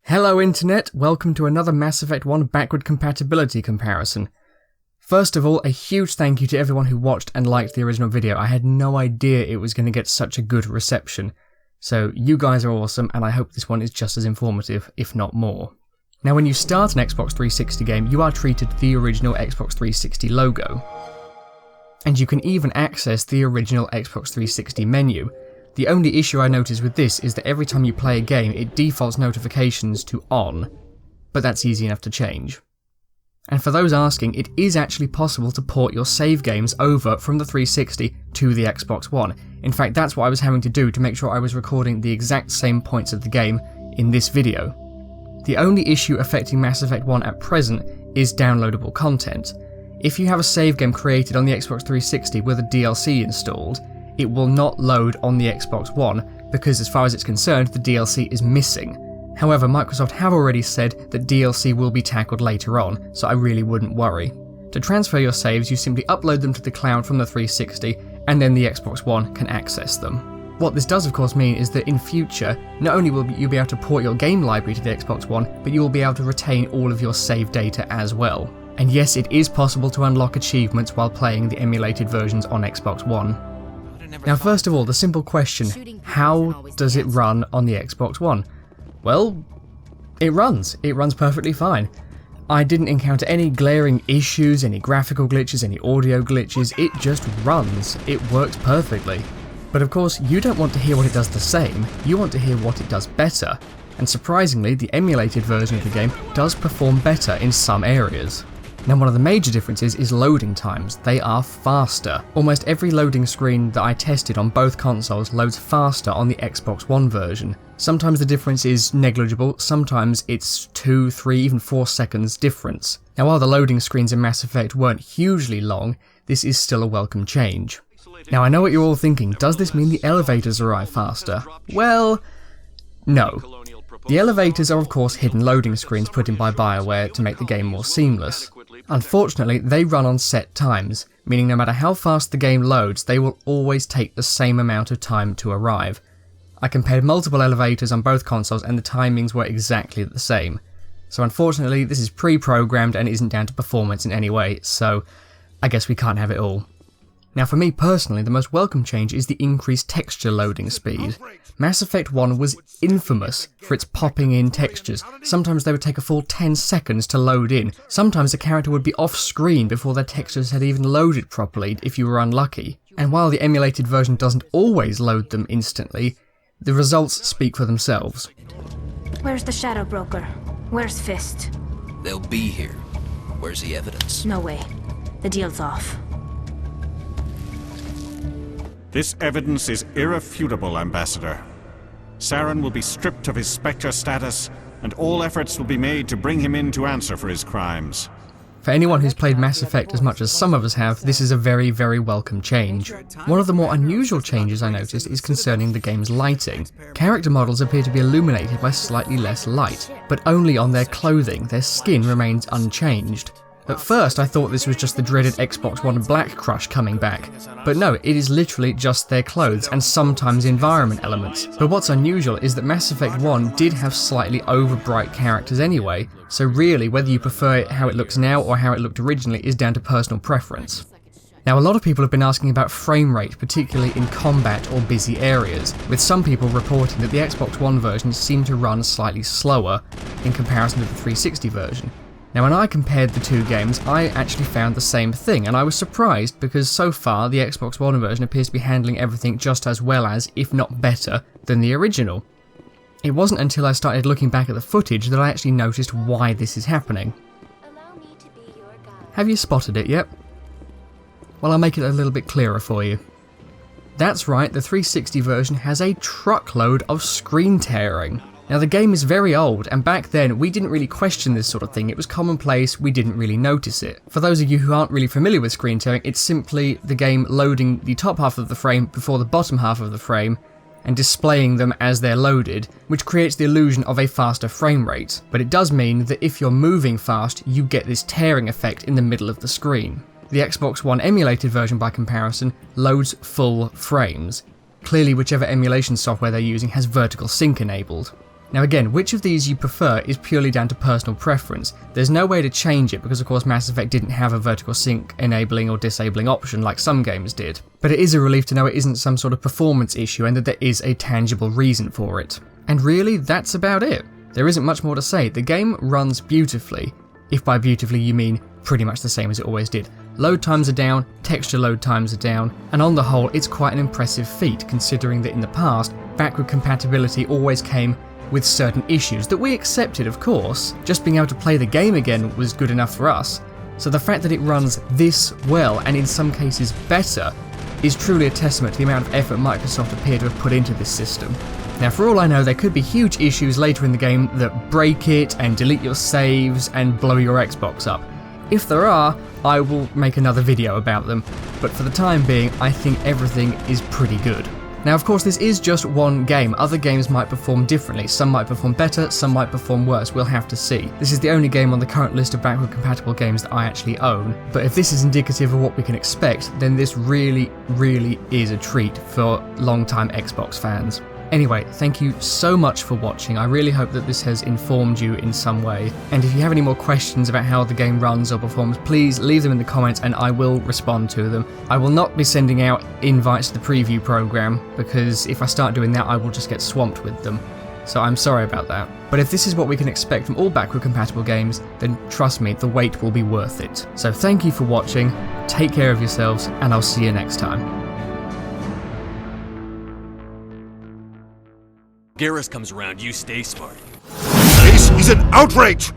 Hello Internet, welcome to another Mass Effect 1 backward compatibility comparison. First of all, a huge thank you to everyone who watched and liked the original video. I had no idea it was going to get such a good reception. So you guys are awesome, and I hope this one is just as informative, if not more. Now when you start an Xbox 360 game, you are treated to the original Xbox 360 logo. And you can even access the original Xbox 360 menu. The only issue I notice with this is that every time you play a game, it defaults notifications to on, but that's easy enough to change. And for those asking, it is actually possible to port your save games over from the 360 to the Xbox One. In fact, that's what I was having to do to make sure I was recording the exact same points of the game in this video. The only issue affecting Mass Effect 1 at present is downloadable content. If you have a save game created on the Xbox 360 with a DLC installed, it will not load on the Xbox One because as far as it's concerned, the DLC is missing. However, Microsoft have already said that DLC will be tackled later on, so I really wouldn't worry. To transfer your saves, you simply upload them to the cloud from the 360, and then the Xbox One can access them. What this does of course mean is that in future, not only will you be able to port your game library to the Xbox One, but you will be able to retain all of your save data as well. And yes, it is possible to unlock achievements while playing the emulated versions on Xbox One. Now first of all, the simple question, how does it run on the Xbox One? Well, it runs perfectly fine. I didn't encounter any glaring issues, any graphical glitches, any audio glitches, it just runs, it works perfectly. But of course, you don't want to hear what it does the same, you want to hear what it does better, and surprisingly, the emulated version of the game does perform better in some areas. Now one of the major differences is loading times. They are faster. Almost every loading screen that I tested on both consoles loads faster on the Xbox One version. Sometimes the difference is negligible, sometimes it's 2, 3, even 4 seconds difference. Now while the loading screens in Mass Effect weren't hugely long, this is still a welcome change. Now I know what you're all thinking, does this mean the elevators arrive faster? Well, no. The elevators are of course hidden loading screens put in by BioWare to make the game more seamless. Unfortunately, they run on set times, meaning no matter how fast the game loads, they will always take the same amount of time to arrive. I compared multiple elevators on both consoles and the timings were exactly the same. So unfortunately, this is pre-programmed and isn't down to performance in any way, so I guess we can't have it all. Now for me personally, the most welcome change is the increased texture loading speed. Mass Effect 1 was infamous for its popping in textures. Sometimes they would take a full 10 seconds to load in. Sometimes the character would be off screen before their textures had even loaded properly if you were unlucky. And while the emulated version doesn't always load them instantly, the results speak for themselves. Where's the Shadow Broker? Where's Fist? They'll be here. Where's the evidence? No way. The deal's off. This evidence is irrefutable, Ambassador. Saren will be stripped of his Spectre status, and all efforts will be made to bring him in to answer for his crimes. For anyone who's played Mass Effect as much as some of us have, this is a very, very welcome change. One of the more unusual changes I noticed is concerning the game's lighting. Character models appear to be illuminated by slightly less light, but only on their clothing, their skin remains unchanged. At first I thought this was just the dreaded Xbox One Black Crush coming back, but no, it is literally just their clothes and sometimes environment elements. But what's unusual is that Mass Effect 1 did have slightly over-bright characters anyway, so really whether you prefer how it looks now or how it looked originally is down to personal preference. Now a lot of people have been asking about frame rate, particularly in combat or busy areas, with some people reporting that the Xbox One version seemed to run slightly slower in comparison to the 360 version. Now when I compared the two games, I actually found the same thing, and I was surprised because so far the Xbox One version appears to be handling everything just as well as, if not better, than the original. It wasn't until I started looking back at the footage that I actually noticed why this is happening. Have you spotted it yet? Well, I'll make it a little bit clearer for you. That's right, the 360 version has a truckload of screen tearing. Now the game is very old, and back then we didn't really question this sort of thing, it was commonplace, we didn't really notice it. For those of you who aren't really familiar with screen tearing, it's simply the game loading the top half of the frame before the bottom half of the frame, and displaying them as they're loaded, which creates the illusion of a faster frame rate. But it does mean that if you're moving fast, you get this tearing effect in the middle of the screen. The Xbox One emulated version by comparison loads full frames. Clearly whichever emulation software they're using has vertical sync enabled. Now again, which of these you prefer is purely down to personal preference. There's no way to change it because of course Mass Effect didn't have a vertical sync enabling or disabling option like some games did. But it is a relief to know it isn't some sort of performance issue and that there is a tangible reason for it. And really, that's about it. There isn't much more to say. The game runs beautifully, if by beautifully you mean pretty much the same as it always did. Load times are down, texture load times are down, and on the whole it's quite an impressive feat considering that in the past, backward compatibility always came with certain issues that we accepted, of course. Just being able to play the game again was good enough for us. So the fact that it runs this well, and in some cases better, is truly a testament to the amount of effort Microsoft appear to have put into this system. Now for all I know, there could be huge issues later in the game that break it and delete your saves and blow your Xbox up. If there are, I will make another video about them, but for the time being, I think everything is pretty good. Now of course this is just one game, other games might perform differently, some might perform better, some might perform worse, we'll have to see. This is the only game on the current list of backward compatible games that I actually own, but if this is indicative of what we can expect, then this really is a treat for long-time Xbox fans. Anyway, thank you so much for watching. I really hope that this has informed you in some way. And if you have any more questions about how the game runs or performs, please leave them in the comments and I will respond to them. I will not be sending out invites to the preview program because if I start doing that, I will just get swamped with them. So I'm sorry about that. But if this is what we can expect from all backward compatible games, then trust me, the wait will be worth it. So thank you for watching, take care of yourselves, and I'll see you next time. Garrus comes around, you stay smart. This is an outrage!